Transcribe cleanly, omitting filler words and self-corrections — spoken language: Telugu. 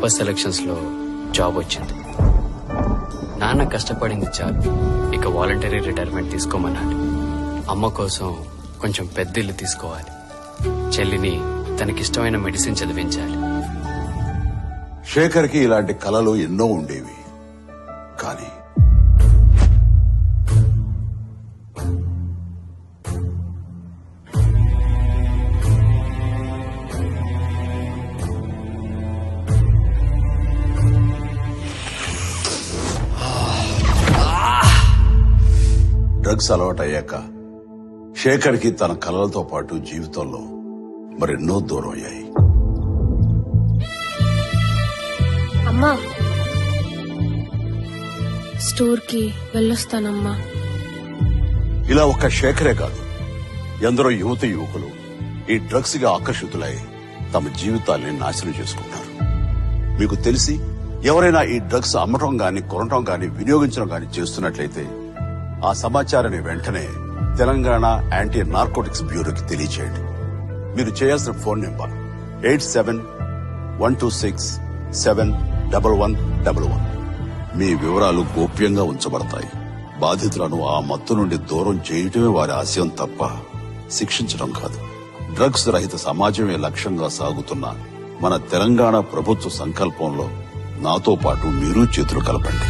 క్యాంపస్ సెలక్షన్స్ లో జాబ్ వచ్చింది. నాన్న కష్టపడింది చాలు, ఇక వాలంటరీ రిటైర్మెంట్ తీసుకోమన్నాడు. అమ్మ కోసం కొంచెం పెద్ద ఇల్లు తీసుకోవాలి. చెల్లిని తనకిష్టమైన మెడిసిన్ చదివించాలి. శేఖర్కి ఇలాంటి కలలు ఎన్నో ఉండేవి. కానీ డ్రగ్స్ అలవాటయ్యాక శేఖర్కి తన కలలతో పాటు జీవితంలో మరెన్నో దూరం అయ్యాయి. అమ్మా, స్టోర్ కి వెళ్ళొస్తానమ్మా. ఇలా ఒక్క శేఖరే కాదు, ఎందరో యువత యువకులు ఈ డ్రగ్స్ గా ఆకర్షితులై తమ జీవితాల్ని నాశనం చేసుకుంటారు. మీకు తెలిసి ఎవరైనా ఈ డ్రగ్స్ అమ్మటం గాని, కొనటం గాని, వినియోగించడం గాని చేస్తున్నట్లయితే ఆ సమాచారాన్ని వెంటనే తెలంగాణ యాంటీ నార్కోటిక్స్ బ్యూరోకి తెలియచేయండి. మీరు చేయాల్సిన ఫోన్ నెంబర్ 87-126-71111. మీ వివరాలు గోప్యంగా ఉంచబడతాయి. బాధితులను ఆ మత్తు నుండి దూరం చేయటమే వారి ఆశయం తప్ప శిక్షించడం కాదు. డ్రగ్స్ రహిత సమాజమే లక్ష్యంగా సాగుతున్న మన తెలంగాణ ప్రభుత్వ సంకల్పంలో నాతో పాటు మీరు చేతులు కలపండి.